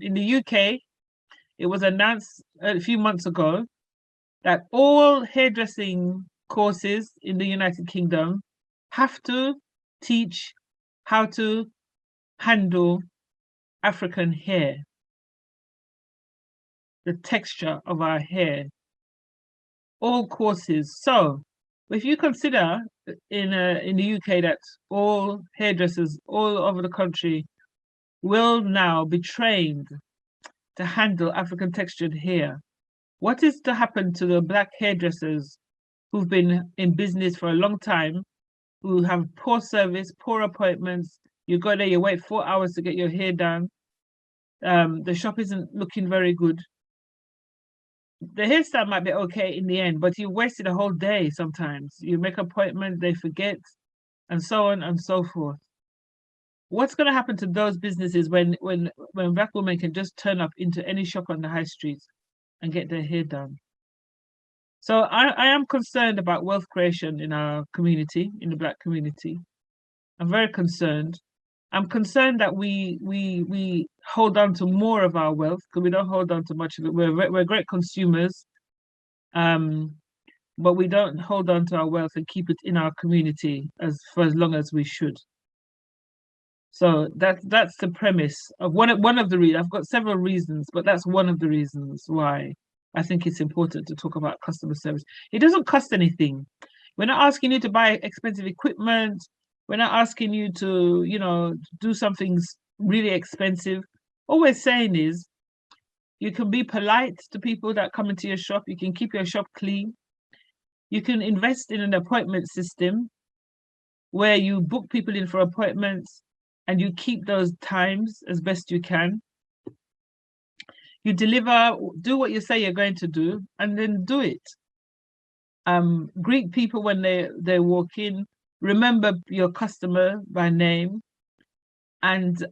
In the UK, it was announced a few months ago that all hairdressing courses in the United Kingdom have to teach how to handle African hair, the texture of our hair, all courses. So if you consider in the UK that all hairdressers all over the country will now be trained to handle African textured hair, what is to happen to the Black hairdressers who've been in business for a long time, who have poor service, poor appointments? You go there, you wait 4 hours to get your hair done. The shop isn't looking very good. The hairstyle might be okay in the end, but you wasted a whole day sometimes. You make appointments, they forget, and so on and so forth. What's going to happen to those businesses when Black women can just turn up into any shop on the high street and get their hair done? So I am concerned about wealth creation in our community, in the Black community. I'm very concerned. I'm concerned that we hold on to more of our wealth because we don't hold on to much of it. We're great consumers, but we don't hold on to our wealth and keep it in our community for as long as we should. So that's the premise of one of the reasons. I've got several reasons, but that's one of the reasons why I think it's important to talk about customer service. It doesn't cost anything. We're not asking you to buy expensive equipment. We're not asking you to, do something really expensive. All we're saying is you can be polite to people that come into your shop. You can keep your shop clean. You can invest in an appointment system where you book people in for appointments and you keep those times as best you can. You deliver, do what you say you're going to do, and then do it. Greet people when they walk in. Remember your customer by name, and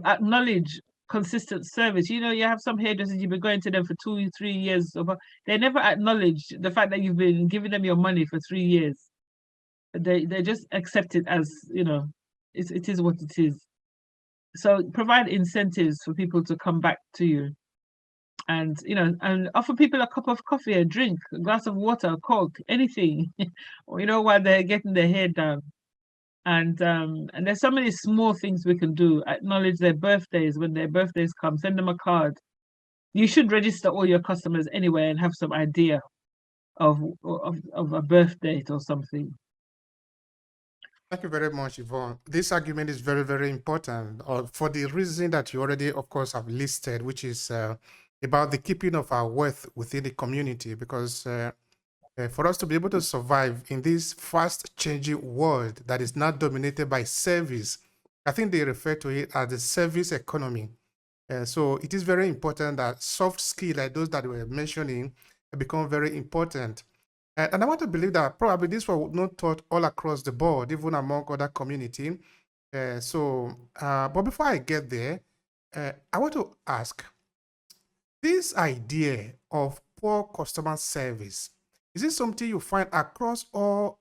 acknowledge consistent service. You have some hairdressers, you've been going to them for 2 3 years. They never acknowledge the fact that you've been giving them your money for 3 years. They just accept it as, it is what it is. So provide incentives for people to come back to you, and offer people a cup of coffee, a drink, a glass of water, a Coke, anything, while they're getting their hair done. And there's so many small things we can do. Acknowledge their birthdays when their birthdays come. Send them a card. You should register all your customers anyway and have some idea of a birth date or something. Thank you very much, Yvonne. This argument is very, very important for the reason that you already, of course, have listed, which is about the keeping of our wealth within the community. Because for us to be able to survive in this fast-changing world that is not dominated by service, I think they refer to it as the service economy. So it is very important that soft skills like those that we were mentioning become very important. And I want to believe that probably this was not taught all across the board, even among other community. But before I get there, I want to ask, this idea of poor customer service, is it something you find across all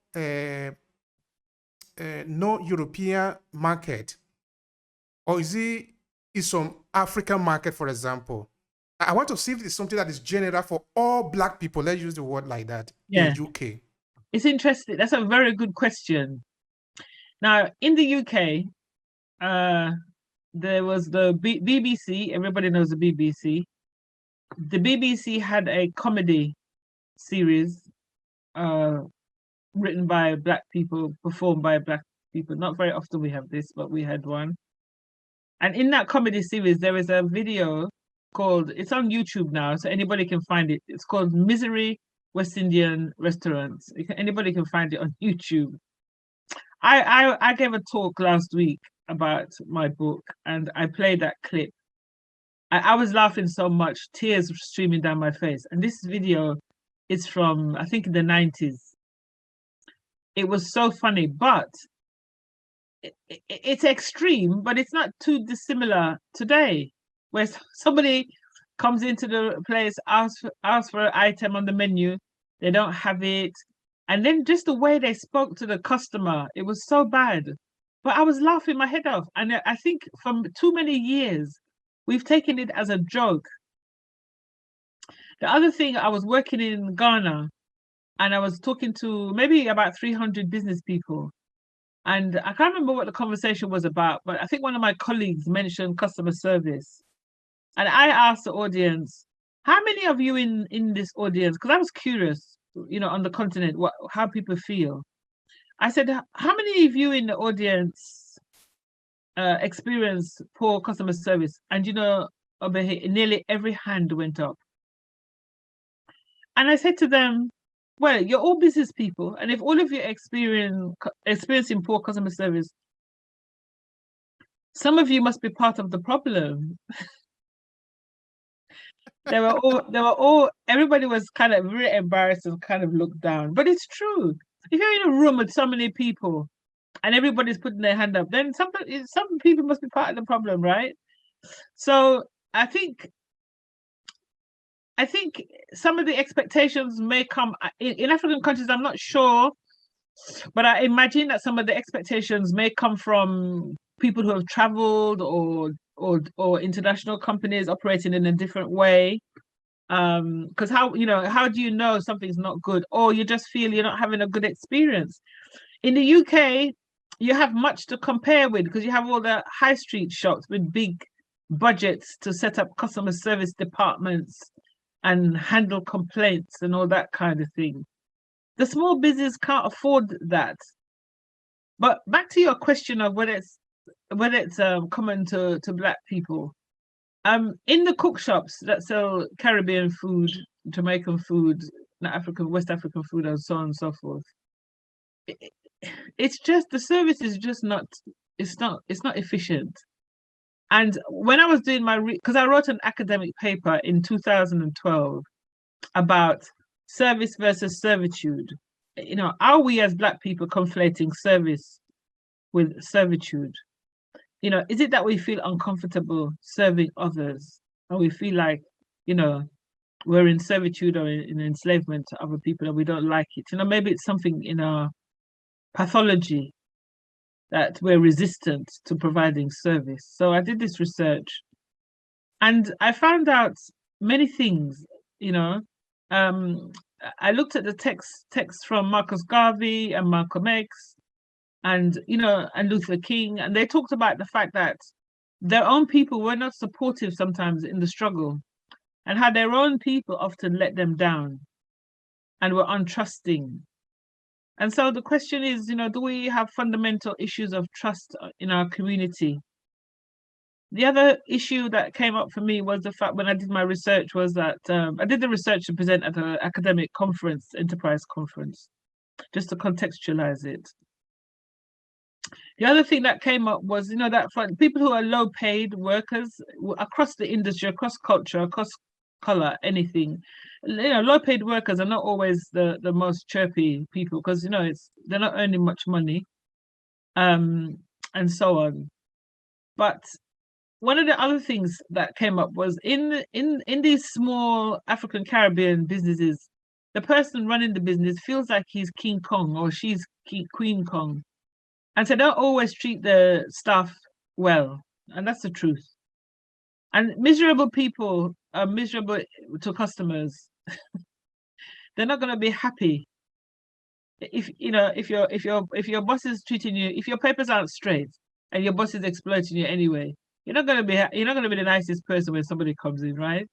no-European market? Or is it some African market, for example? I want to see if it's something that is general for all Black people. Let's use the word like that in UK. It's interesting. That's a very good question. Now, in the UK, there was the BBC. Everybody knows the BBC. The BBC had a comedy series written by Black people, performed by Black people. Not very often we have this, but we had one. And in that comedy series, there is a video called, it's on YouTube now, so anybody can find it. It's called Misery West Indian Restaurants. Anybody can find it on YouTube. I gave a talk last week about my book, and I played that clip. I was laughing so much, tears streaming down my face. And this video is from, I think, in the 90s. It was so funny, but it's extreme, but it's not too dissimilar today, where somebody comes into the place, asks for an item on the menu, they don't have it, and then just the way they spoke to the customer, it was so bad. But I was laughing my head off, and I think from too many years we've taken it as a joke. The other thing, I was working in Ghana and I was talking to maybe about 300 business people. And I can't remember what the conversation was about, but I think one of my colleagues mentioned customer service. And I asked the audience, how many of you in this audience, because I was curious, on the continent, how people feel. I said, how many of you in the audience experience poor customer service? And Obehi, nearly every hand went up. And I said to them, well, you're all business people, and if all of you experiencing poor customer service, some of you must be part of the problem. Everybody was kind of very embarrassed and kind of looked down. But it's true. If you're in a room with so many people and everybody's putting their hand up, then some people must be part of the problem, right? So I think some of the expectations may come in African countries. I'm not sure, but I imagine that some of the expectations may come from people who have traveled or international companies operating in a different way. Because how do you know something's not good, or you just feel you're not having a good experience? In the UK, you have much to compare with because you have all the high street shops with big budgets to set up customer service departments and handle complaints and all that kind of thing. The small business can't afford that. But back to your question of whether it's common to Black people. In the cook shops that sell Caribbean food, Jamaican food, West African food, and so on and so forth, it's just the service is just not efficient. And when I was doing because I wrote an academic paper in 2012 about service versus servitude. Are we as Black people conflating service with servitude? Is it that we feel uncomfortable serving others and we feel like, we're in servitude or in enslavement to other people and we don't like it? Maybe it's something in our pathology that we're resistant to providing service. So I did this research and I found out many things. I looked at the text from Marcus Garvey and Malcolm X and Luther King, and they talked about the fact that their own people were not supportive sometimes in the struggle, and how their own people often let them down and were untrusting. And so the question is, do we have fundamental issues of trust in our community? The other issue that came up for me was the fact when I did my research was that I did the research to present at an academic conference, enterprise conference, just to contextualize it. The other thing that came up was, that for people who are low paid workers across the industry, across culture, across color, anything, low paid workers are not always the most chirpy people because, they're not earning much money and so on. But one of the other things that came up was in these small African Caribbean businesses, the person running the business feels like he's King Kong or she's Queen Kong. And so they don't always treat the staff well. And that's the truth. And miserable people are miserable to customers. They're not going to be happy. If your boss is treating you, if your papers aren't straight and your boss is exploiting you anyway, you're not going to be the nicest person when somebody comes in, right?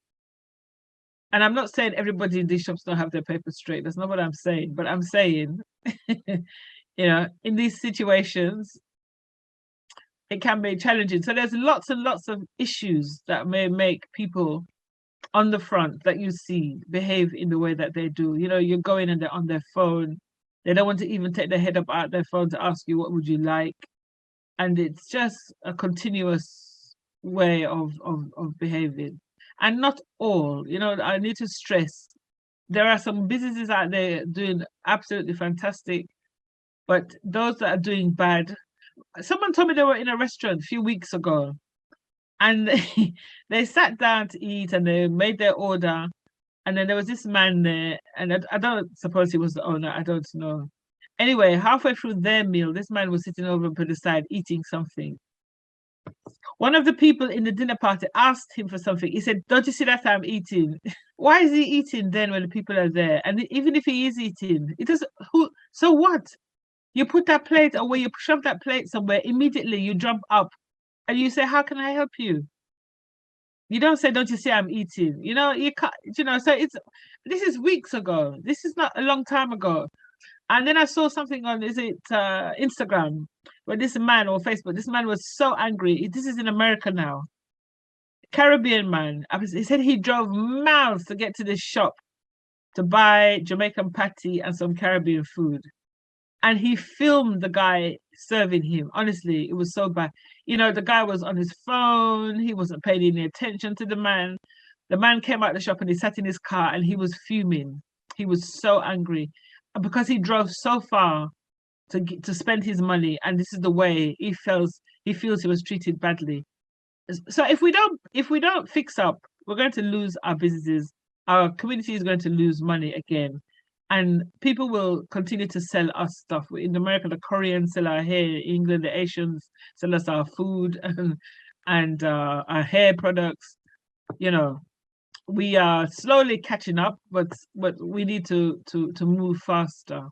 And I'm not saying everybody in these shops don't have their papers straight. That's not what I'm saying. But I'm saying, in these situations, it can be challenging. So there's lots and lots of issues that may make people on the front that you see behave in the way that they do. You're going and they're on their phone. They don't want to even take their head up out their phone to ask you, what would you like? And it's just a continuous way of behaving. And not all, I need to stress, there are some businesses out there doing absolutely fantastic, but those that are doing bad, someone told me they were in a restaurant a few weeks ago and they sat down to eat and they made their order. And then there was this man there, and I don't suppose he was the owner, I don't know. Anyway, halfway through their meal, this man was sitting over to the side eating something. One of the people in the dinner party asked him for something. He said, "Don't you see that I'm eating?" Why is he eating then when the people are there? And even if he is eating, it does who so what? You put that plate away, you shove that plate somewhere, immediately you jump up and you say, "How can I help you?" You don't say, "Don't you see I'm eating?" You can't, so this is weeks ago. This is not a long time ago. And then I saw something on, is it Instagram, where this man, or Facebook, this man was so angry. This is in America now. Caribbean man. He said he drove miles to get to this shop to buy Jamaican patty and some Caribbean food. And he filmed the guy serving him. Honestly, it was so bad. The guy was on his phone. He wasn't paying any attention to the man. The man came out of the shop and he sat in his car and he was fuming. He was so angry because he drove so far to spend his money, and this is the way he feels he was treated badly. So if we don't fix up, we're going to lose our businesses. Our community is going to lose money again, and people will continue to sell us stuff. In America, the Koreans sell our hair. In England, the Asians sell us our food and our hair products. We are slowly catching up, but we need to move faster.